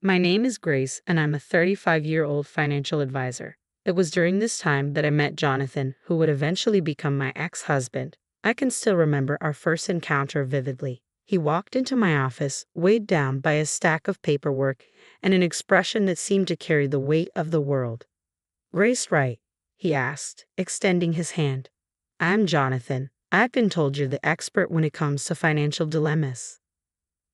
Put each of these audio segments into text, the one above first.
My name is Grace, and I'm a 35-year-old financial advisor. It was during this time that I met Jonathan, who would eventually become my ex-husband. I can still remember our first encounter vividly. He walked into my office, weighed down by a stack of paperwork and an expression that seemed to carry the weight of the world. "Grace, right?" he asked, extending his hand. "I'm Jonathan. I've been told you're the expert when it comes to financial dilemmas."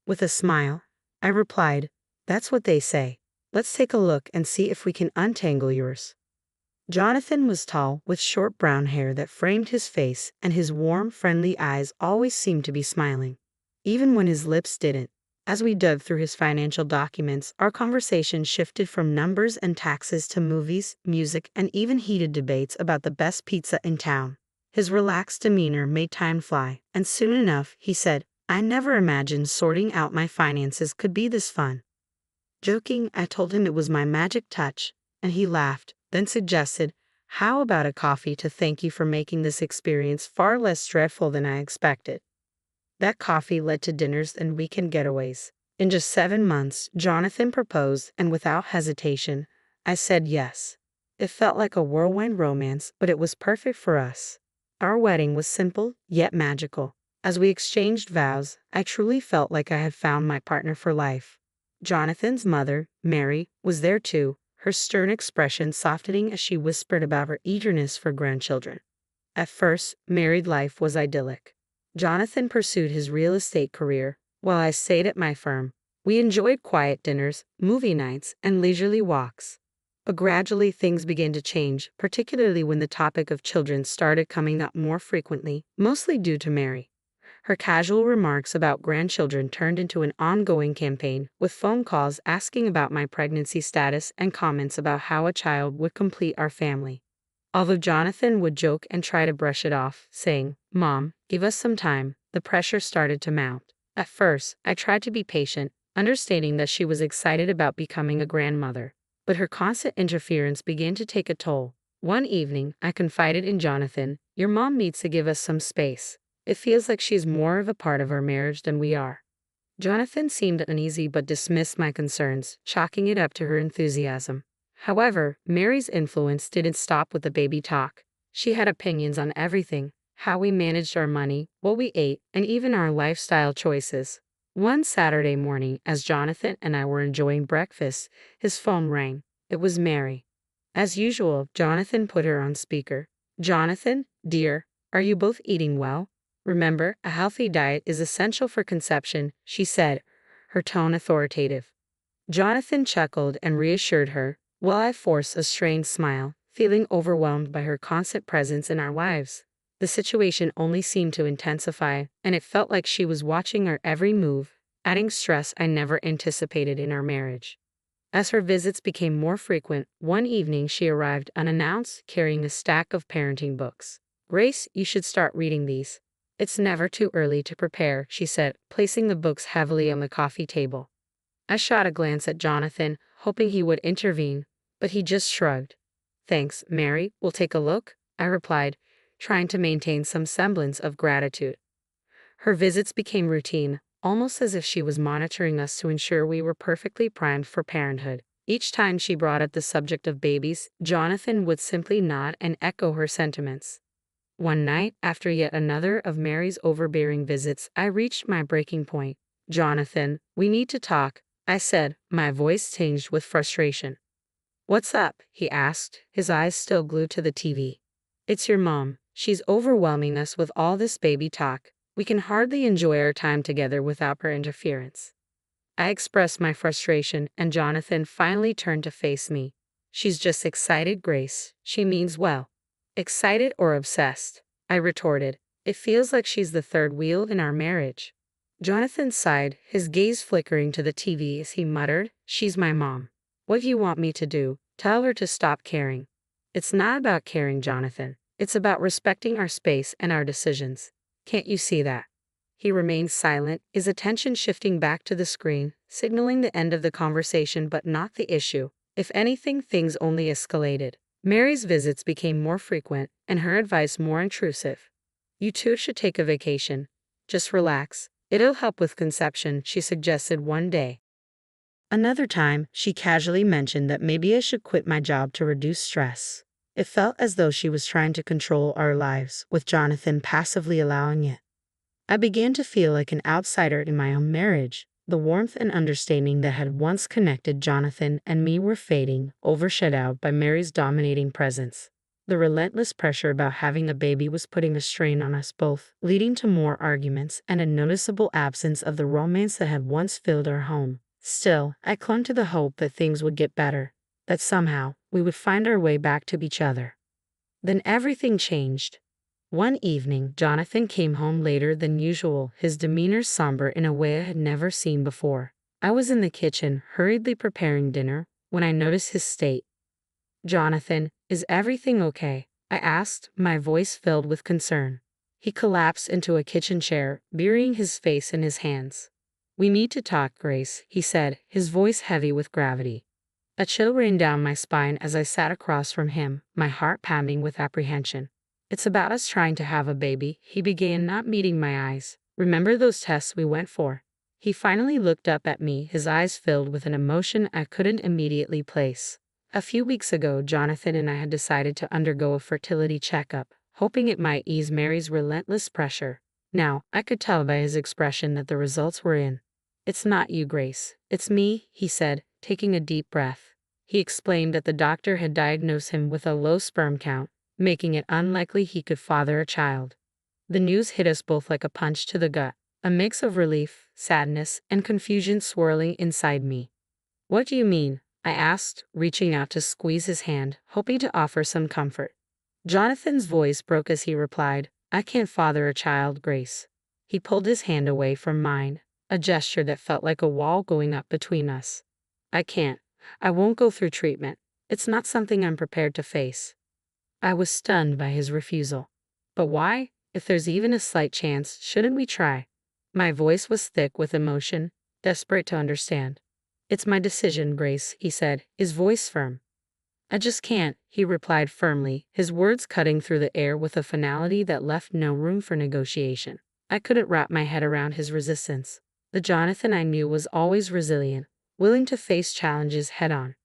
With a smile, I replied, "That's what they say. Let's take a look and see if we can untangle yours." Jonathan was tall, with short brown hair that framed his face, and his warm, friendly eyes always seemed to be smiling, even when his lips didn't. As we dug through his financial documents, our conversation shifted from numbers and taxes to movies, music, and even heated debates about the best pizza in town. His relaxed demeanor made time fly, and soon enough, he said, "I never imagined sorting out my finances could be this fun." Joking, I told him it was my magic touch, and he laughed, then suggested, "How about a coffee to thank you for making this experience far less dreadful than I expected?" That coffee led to dinners and weekend getaways. In just 7 months, Jonathan proposed, and without hesitation, I said yes. It felt like a whirlwind romance, but it was perfect for us. Our wedding was simple, yet magical. As we exchanged vows, I truly felt like I had found my partner for life. Jonathan's mother, Mary, was there too, her stern expression softening as she whispered about her eagerness for grandchildren. At first, married life was idyllic. Jonathan pursued his real estate career, while I stayed at my firm. We enjoyed quiet dinners, movie nights, and leisurely walks. But gradually things began to change, particularly when the topic of children started coming up more frequently, mostly due to Mary. Her casual remarks about grandchildren turned into an ongoing campaign, with phone calls asking about my pregnancy status and comments about how a child would complete our family. Although Jonathan would joke and try to brush it off, saying, "Mom, give us some time," the pressure started to mount. At first, I tried to be patient, understanding that she was excited about becoming a grandmother. But her constant interference began to take a toll. One evening, I confided in Jonathan, "Your mom needs to give us some space. It feels like she's more of a part of our marriage than we are." Jonathan seemed uneasy but dismissed my concerns, chalking it up to her enthusiasm. However, Mary's influence didn't stop with the baby talk. She had opinions on everything: how we managed our money, what we ate, and even our lifestyle choices. One Saturday morning, as Jonathan and I were enjoying breakfast, his phone rang. It was Mary. As usual, Jonathan put her on speaker. "Jonathan, dear, are you both eating well? Remember, a healthy diet is essential for conception," she said, her tone authoritative. Jonathan chuckled and reassured her, while I forced a strained smile, feeling overwhelmed by her constant presence in our lives. The situation only seemed to intensify, and it felt like she was watching our every move, adding stress I never anticipated in our marriage. As her visits became more frequent, one evening she arrived unannounced, carrying a stack of parenting books. "Grace, you should start reading these. It's never too early to prepare," she said, placing the books heavily on the coffee table. I shot a glance at Jonathan, hoping he would intervene, but he just shrugged. "Thanks, Mary, we'll take a look," I replied, trying to maintain some semblance of gratitude. Her visits became routine, almost as if she was monitoring us to ensure we were perfectly primed for parenthood. Each time she brought up the subject of babies, Jonathan would simply nod and echo her sentiments. One night, after yet another of Mary's overbearing visits, I reached my breaking point. "Jonathan, we need to talk," I said, my voice tinged with frustration. "What's up?" he asked, his eyes still glued to the TV. "It's your mom. She's overwhelming us with all this baby talk. We can hardly enjoy our time together without her interference." I expressed my frustration, and Jonathan finally turned to face me. "She's just excited, Grace. She means well." "Excited or obsessed?" I retorted. "It feels like she's the third wheel in our marriage." Jonathan sighed, his gaze flickering to the TV as he muttered, "She's my mom. What do you want me to do? Tell her to stop caring?" "It's not about caring, Jonathan. It's about respecting our space and our decisions. Can't you see that?" He remained silent, his attention shifting back to the screen, signaling the end of the conversation but not the issue. If anything, things only escalated. Mary's visits became more frequent, and her advice more intrusive. "You two should take a vacation. Just relax. It'll help with conception," she suggested one day. Another time, she casually mentioned that maybe I should quit my job to reduce stress. It felt as though she was trying to control our lives, with Jonathan passively allowing it. I began to feel like an outsider in my own marriage. The warmth and understanding that had once connected Jonathan and me were fading, overshadowed by Mary's dominating presence. The relentless pressure about having a baby was putting a strain on us both, leading to more arguments and a noticeable absence of the romance that had once filled our home. Still, I clung to the hope that things would get better, that somehow we would find our way back to each other. Then everything changed. One evening, Jonathan came home later than usual, his demeanor somber in a way I had never seen before. I was in the kitchen, hurriedly preparing dinner, when I noticed his state. "Jonathan, is everything okay?" I asked, my voice filled with concern. He collapsed into a kitchen chair, burying his face in his hands. "We need to talk, Grace," he said, his voice heavy with gravity. A chill ran down my spine as I sat across from him, my heart pounding with apprehension. "It's about us trying to have a baby," he began, not meeting my eyes. "Remember those tests we went for?" He finally looked up at me, his eyes filled with an emotion I couldn't immediately place. A few weeks ago, Jonathan and I had decided to undergo a fertility checkup, hoping it might ease Mary's relentless pressure. Now, I could tell by his expression that the results were in. "It's not you, Grace. It's me," he said, taking a deep breath. He explained that the doctor had diagnosed him with a low sperm count, making it unlikely he could father a child. The news hit us both like a punch to the gut, a mix of relief, sadness, and confusion swirling inside me. "What do you mean?" I asked, reaching out to squeeze his hand, hoping to offer some comfort. Jonathan's voice broke as he replied, "I can't father a child, Grace." He pulled his hand away from mine, a gesture that felt like a wall going up between us. "I can't. I won't go through treatment. It's not something I'm prepared to face." I was stunned by his refusal. "But why? If there's even a slight chance, shouldn't we try?" My voice was thick with emotion, desperate to understand. "It's my decision, Grace," he said, his voice firm. "I just can't," he replied firmly, his words cutting through the air with a finality that left no room for negotiation. I couldn't wrap my head around his resistance. The Jonathan I knew was always resilient, willing to face challenges head-on.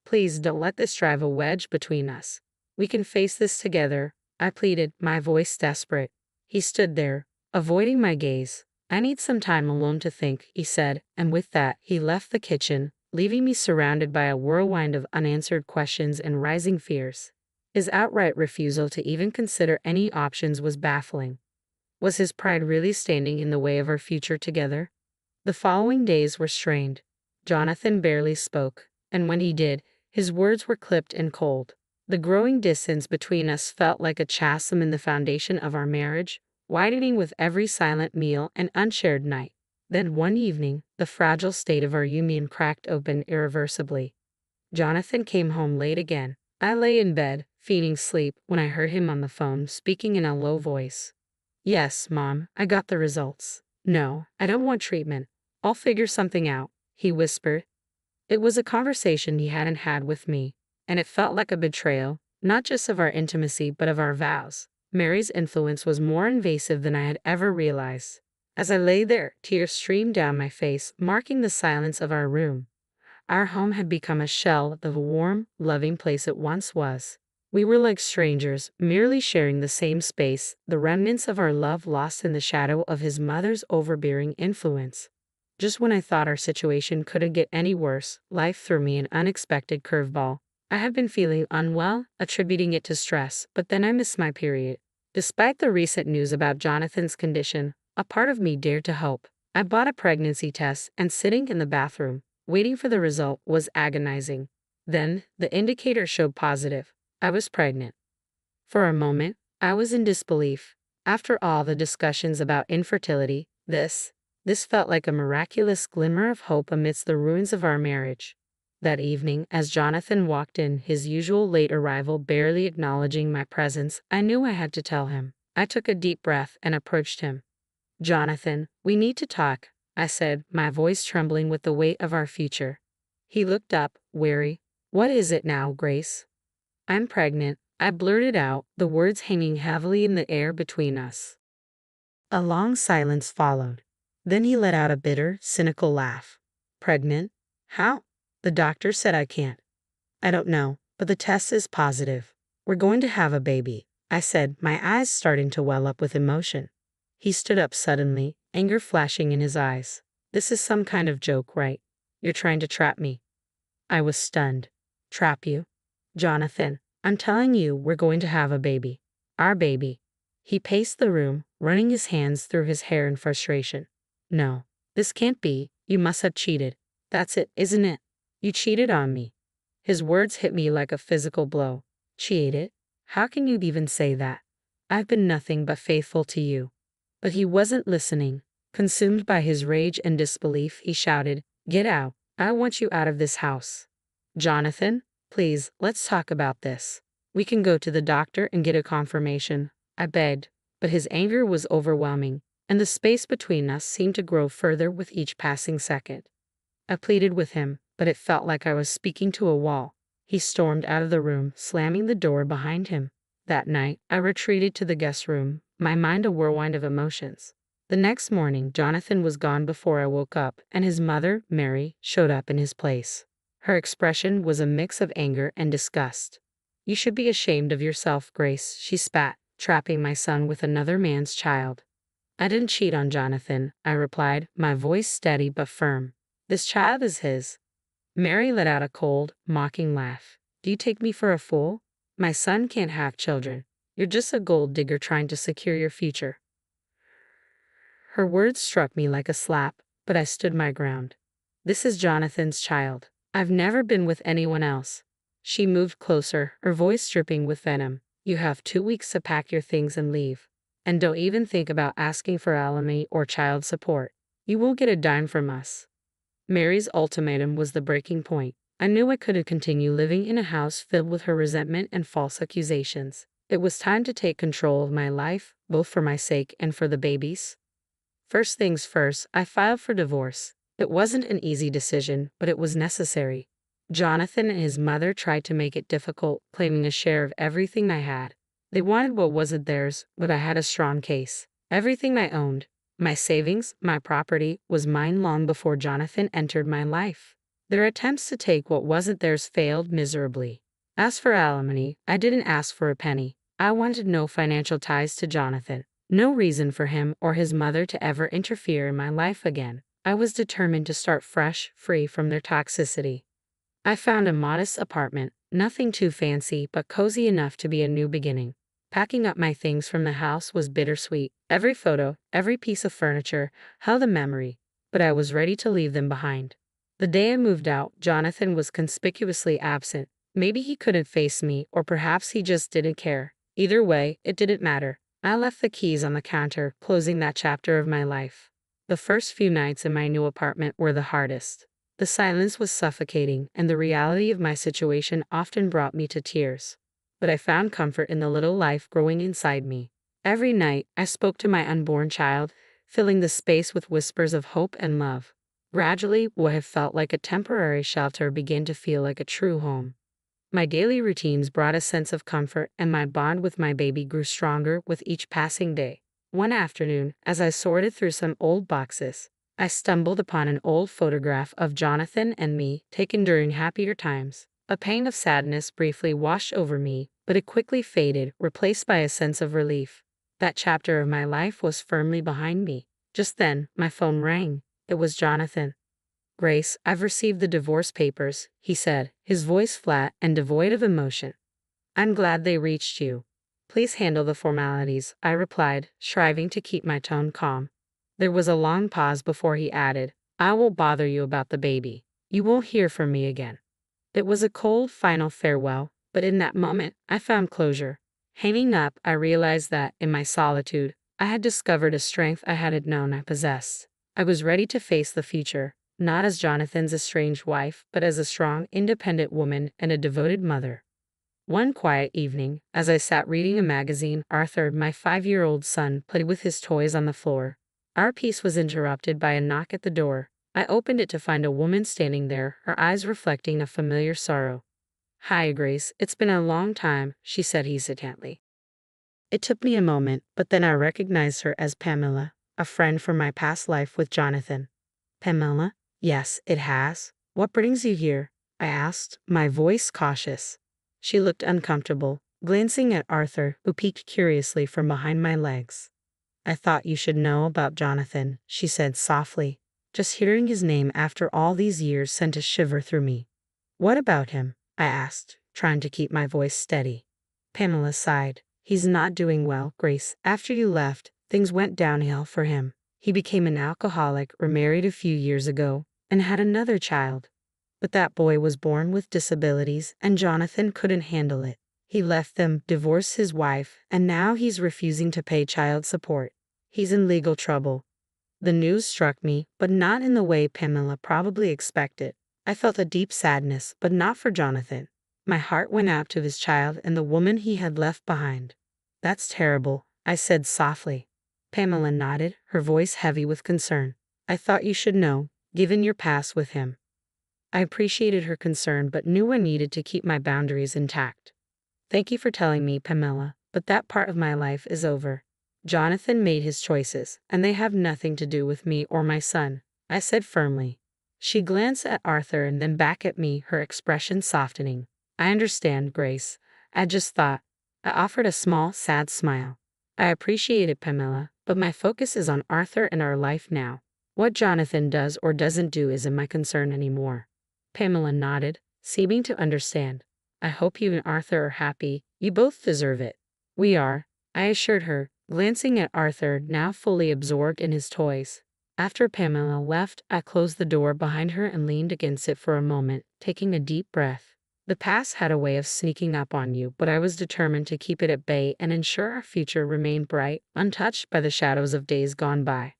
"Please don't let this drive a wedge between us. We can face this together," I pleaded, my voice desperate. He stood there, avoiding my gaze. "I need some time alone to think," he said, and with that, he left the kitchen, leaving me surrounded by a whirlwind of unanswered questions and rising fears. His outright refusal to even consider any options was baffling. Was his pride really standing in the way of our future together? The following days were strained. Jonathan barely spoke, and when he did, his words were clipped and cold. The growing distance between us felt like a chasm in the foundation of our marriage, widening with every silent meal and unshared night. Then one evening, the fragile state of our union cracked open irreversibly. Jonathan came home late again. I lay in bed, feigning sleep, when I heard him on the phone, speaking in a low voice. "Yes, Mom, I got the results." "No, I don't want treatment. I'll figure something out," he whispered. It was a conversation he hadn't had with me, and it felt like a betrayal, not just of our intimacy but of our vows. Mary's influence was more invasive than I had ever realized. As I lay there, tears streamed down my face, marking the silence of our room. Our home had become a shell of the warm, loving place it once was. We were like strangers, merely sharing the same space, the remnants of our love lost in the shadow of his mother's overbearing influence. Just when I thought our situation couldn't get any worse, life threw me an unexpected curveball. I had been feeling unwell, attributing it to stress, but then I missed my period. Despite the recent news about Jonathan's condition, a part of me dared to hope. I bought a pregnancy test, and sitting in the bathroom, waiting for the result, was agonizing. Then, the indicator showed positive. I was pregnant. For a moment, I was in disbelief. After all the discussions about infertility, this felt like a miraculous glimmer of hope amidst the ruins of our marriage. That evening, as Jonathan walked in, his usual late arrival barely acknowledging my presence, I knew I had to tell him. I took a deep breath and approached him. "Jonathan, we need to talk," I said, my voice trembling with the weight of our future. He looked up, wary. "What is it now, Grace?" "I'm pregnant," I blurted out, the words hanging heavily in the air between us. A long silence followed. Then he let out a bitter, cynical laugh. "Pregnant? How? The doctor said I can't. I don't know, but the test is positive. We're going to have a baby, I said, my eyes starting to well up with emotion. He stood up suddenly, anger flashing in his eyes. This is some kind of joke, right? You're trying to trap me. I was stunned. Trap you? Jonathan, I'm telling you we're going to have a baby. Our baby. He paced the room, running his hands through his hair in frustration. No, this can't be. You must have cheated. That's it, isn't it? You cheated on me. His words hit me like a physical blow. Cheated? How can you even say that? I've been nothing but faithful to you. But he wasn't listening. Consumed by his rage and disbelief, he shouted, Get out. I want you out of this house. Jonathan, please, let's talk about this. We can go to the doctor and get a confirmation, I begged, but his anger was overwhelming, and the space between us seemed to grow further with each passing second. I pleaded with him, but it felt like I was speaking to a wall. He stormed out of the room, slamming the door behind him. That night, I retreated to the guest room, my mind a whirlwind of emotions. The next morning, Jonathan was gone before I woke up, and his mother, Mary, showed up in his place. Her expression was a mix of anger and disgust. You should be ashamed of yourself, Grace, she spat, trapping my son with another man's child. I didn't cheat on Jonathan, I replied, my voice steady but firm. This child is his. Mary let out a cold, mocking laugh. Do you take me for a fool? My son can't have children. You're just a gold digger trying to secure your future. Her words struck me like a slap, but I stood my ground. This is Jonathan's child. I've never been with anyone else. She moved closer, her voice dripping with venom. You have 2 weeks to pack your things and leave. And don't even think about asking for alimony or child support. You won't get a dime from us. Mary's ultimatum was the breaking point. I knew I couldn't continue living in a house filled with her resentment and false accusations. It was time to take control of my life, both for my sake and for the baby's. First things first, I filed for divorce. It wasn't an easy decision, but it was necessary. Jonathan and his mother tried to make it difficult, claiming a share of everything I had. They wanted what wasn't theirs, but I had a strong case. Everything I owned, my savings, my property, was mine long before Jonathan entered my life. Their attempts to take what wasn't theirs failed miserably. As for alimony, I didn't ask for a penny. I wanted no financial ties to Jonathan. No reason for him or his mother to ever interfere in my life again. I was determined to start fresh, free from their toxicity. I found a modest apartment, nothing too fancy but cozy enough to be a new beginning. Packing up my things from the house was bittersweet. Every photo, every piece of furniture held a memory, but I was ready to leave them behind. The day I moved out, Jonathan was conspicuously absent. Maybe he couldn't face me, or perhaps he just didn't care. Either way, it didn't matter. I left the keys on the counter, closing that chapter of my life. The first few nights in my new apartment were the hardest. The silence was suffocating, and the reality of my situation often brought me to tears. But I found comfort in the little life growing inside me. Every night, I spoke to my unborn child, filling the space with whispers of hope and love. Gradually, what had felt like a temporary shelter began to feel like a true home. My daily routines brought a sense of comfort, and my bond with my baby grew stronger with each passing day. One afternoon, as I sorted through some old boxes, I stumbled upon an old photograph of Jonathan and me taken during happier times. A pang of sadness briefly washed over me, but it quickly faded, replaced by a sense of relief. That chapter of my life was firmly behind me. Just then, my phone rang. It was Jonathan. Grace, I've received the divorce papers, he said, his voice flat and devoid of emotion. I'm glad they reached you. Please handle the formalities, I replied, striving to keep my tone calm. There was a long pause before he added, I won't bother you about the baby. You won't hear from me again. It was a cold, final farewell, but in that moment, I found closure. Hanging up, I realized that, in my solitude, I had discovered a strength I hadn't known I possessed. I was ready to face the future, not as Jonathan's estranged wife, but as a strong, independent woman and a devoted mother. One quiet evening, as I sat reading a magazine, Arthur, my 5-year-old son, played with his toys on the floor. Our peace was interrupted by a knock at the door. I opened it to find a woman standing there, her eyes reflecting a familiar sorrow. Hi, Grace, it's been a long time, she said hesitantly. It took me a moment, but then I recognized her as Pamela, a friend from my past life with Jonathan. Pamela? Yes, it has. What brings you here? I asked, my voice cautious. She looked uncomfortable, glancing at Arthur, who peeked curiously from behind my legs. I thought you should know about Jonathan, she said softly. Just hearing his name after all these years sent a shiver through me. What about him? I asked, trying to keep my voice steady. Pamela sighed. He's not doing well, Grace. After you left, things went downhill for him. He became an alcoholic, remarried a few years ago, and had another child. But that boy was born with disabilities, and Jonathan couldn't handle it. He left them, divorced his wife, and now he's refusing to pay child support. He's in legal trouble. The news struck me, but not in the way Pamela probably expected. I felt a deep sadness, but not for Jonathan. My heart went out to his child and the woman he had left behind. That's terrible, I said softly. Pamela nodded, her voice heavy with concern. I thought you should know, given your past with him. I appreciated her concern but knew I needed to keep my boundaries intact. Thank you for telling me, Pamela, but that part of my life is over. Jonathan made his choices, and they have nothing to do with me or my son, I said firmly. She glanced at Arthur and then back at me, her expression softening. I understand, Grace. I just thought. I offered a small, sad smile. I appreciate it, Pamela, but my focus is on Arthur and our life now. What Jonathan does or doesn't do isn't my concern anymore. Pamela nodded, seeming to understand. I hope you and Arthur are happy. You both deserve it. We are, I assured her, glancing at Arthur, now fully absorbed in his toys. After Pamela left, I closed the door behind her and leaned against it for a moment, taking a deep breath. The past had a way of sneaking up on you, but I was determined to keep it at bay and ensure our future remained bright, untouched by the shadows of days gone by.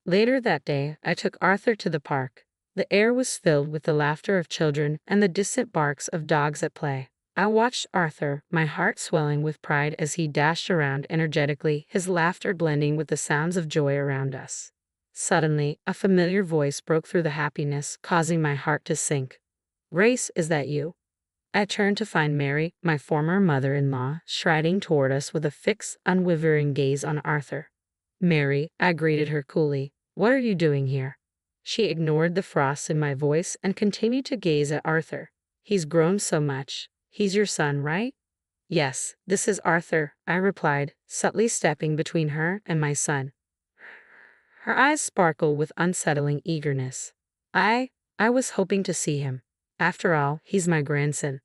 Later that day, I took Arthur to the park. The air was filled with the laughter of children and the distant barks of dogs at play. I watched Arthur, my heart swelling with pride as he dashed around energetically, his laughter blending with the sounds of joy around us. Suddenly, a familiar voice broke through the happiness, causing my heart to sink. Grace, is that you? I turned to find Mary, my former mother-in-law, striding toward us with a fixed, unwavering gaze on Arthur. Mary, I greeted her coolly. What are you doing here? She ignored the frost in my voice and continued to gaze at Arthur. He's grown so much. He's your son, right? Yes, this is Arthur, I replied, subtly stepping between her and my son. Her eyes sparkled with unsettling eagerness. I was hoping to see him. After all, he's my grandson.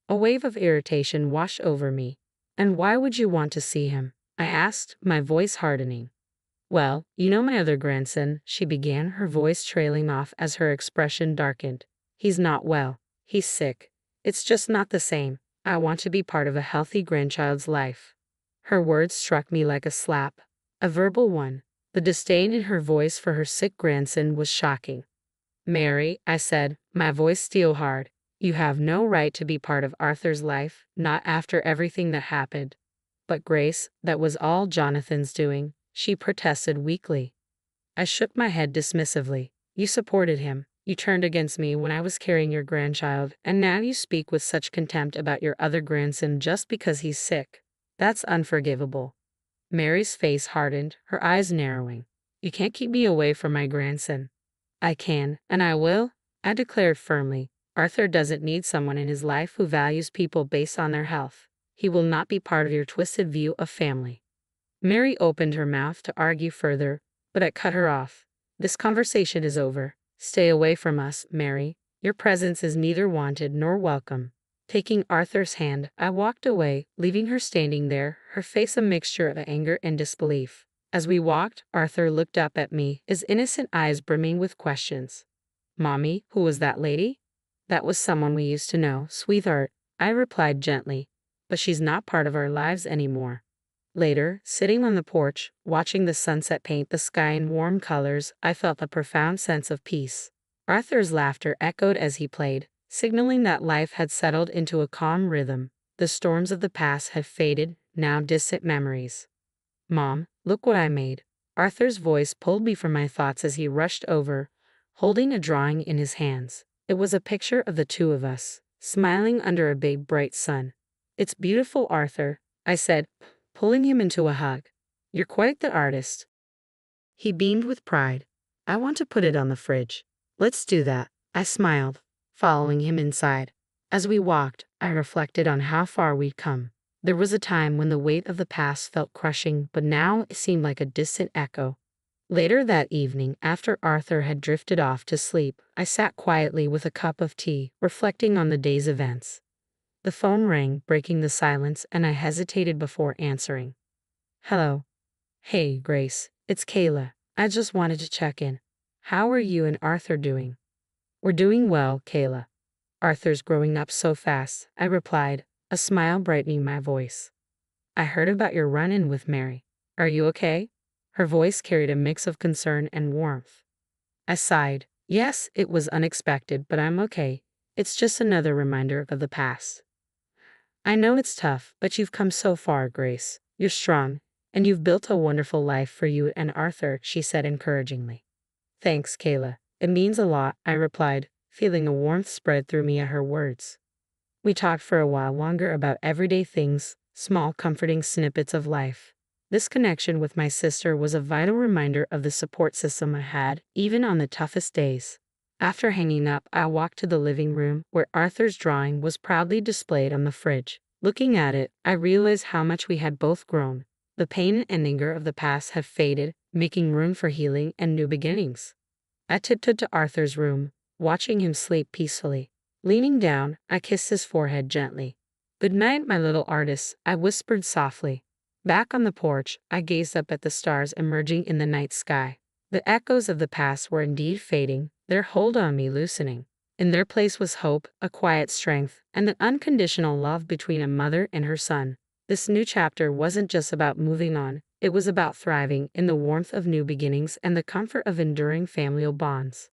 A wave of irritation washed over me. And why would you want to see him? I asked, my voice hardening. Well, you know my other grandson, she began, her voice trailing off as her expression darkened. He's not well. He's sick. It's just not the same. I want to be part of a healthy grandchild's life. Her words struck me like a slap. A verbal one. The disdain in her voice for her sick grandson was shocking. Mary, I said, my voice steel hard. You have no right to be part of Arthur's life, not after everything that happened. But Grace, that was all Jonathan's doing, she protested weakly. I shook my head dismissively. You supported him. You turned against me when I was carrying your grandchild, and now you speak with such contempt about your other grandson just because he's sick. That's unforgivable. Mary's face hardened, her eyes narrowing. You can't keep me away from my grandson. I can, and I will, I declared firmly. Arthur doesn't need someone in his life who values people based on their health. He will not be part of your twisted view of family. Mary opened her mouth to argue further, but I cut her off. This conversation is over. Stay away from us, Mary. Your presence is neither wanted nor welcome. Taking Arthur's hand, I walked away, leaving her standing there, her face a mixture of anger and disbelief. As we walked, Arthur looked up at me, his innocent eyes brimming with questions. Mommy, who was that lady? That was someone we used to know, sweetheart, I replied gently. But she's not part of our lives anymore. Later, sitting on the porch, watching the sunset paint the sky in warm colors, I felt a profound sense of peace. Arthur's laughter echoed as he played, signaling that life had settled into a calm rhythm. The storms of the past had faded, now distant memories. Mom, look what I made. Arthur's voice pulled me from my thoughts as he rushed over, holding a drawing in his hands. It was a picture of the two of us, smiling under a big, bright sun. It's beautiful, Arthur, I said, pulling him into a hug. You're quite the artist. He beamed with pride. I want to put it on the fridge. Let's do that, I smiled. following him inside. As we walked, I reflected on how far we'd come. There was a time when the weight of the past felt crushing, but now it seemed like a distant echo. Later that evening, after Arthur had drifted off to sleep, I sat quietly with a cup of tea, reflecting on the day's events. The phone rang, breaking the silence, and I hesitated before answering. Hello. Hey, Grace. It's Kayla. I just wanted to check in. How are you and Arthur doing? We're doing well, Kayla. Arthur's growing up so fast, I replied, a smile brightening my voice. I heard about your run-in with Mary. Are you okay? Her voice carried a mix of concern and warmth. I sighed. Yes, it was unexpected, but I'm okay. It's just another reminder of the past. I know it's tough, but you've come so far, Grace. You're strong, and you've built a wonderful life for you and Arthur, she said encouragingly. Thanks, Kayla. It means a lot, I replied, feeling a warmth spread through me at her words. We talked for a while longer about everyday things, small comforting snippets of life. This connection with my sister was a vital reminder of the support system I had, even on the toughest days. After hanging up, I walked to the living room, where Arthur's drawing was proudly displayed on the fridge. Looking at it, I realized how much we had both grown. The pain and anger of the past had faded, making room for healing and new beginnings. I tiptoed to Arthur's room, watching him sleep peacefully. Leaning down, I kissed his forehead gently. Good night, my little artist, I whispered softly. Back on the porch, I gazed up at the stars emerging in the night sky. The echoes of the past were indeed fading, their hold on me loosening. In their place was hope, a quiet strength, and the unconditional love between a mother and her son. This new chapter wasn't just about moving on, it was about thriving in the warmth of new beginnings and the comfort of enduring familial bonds.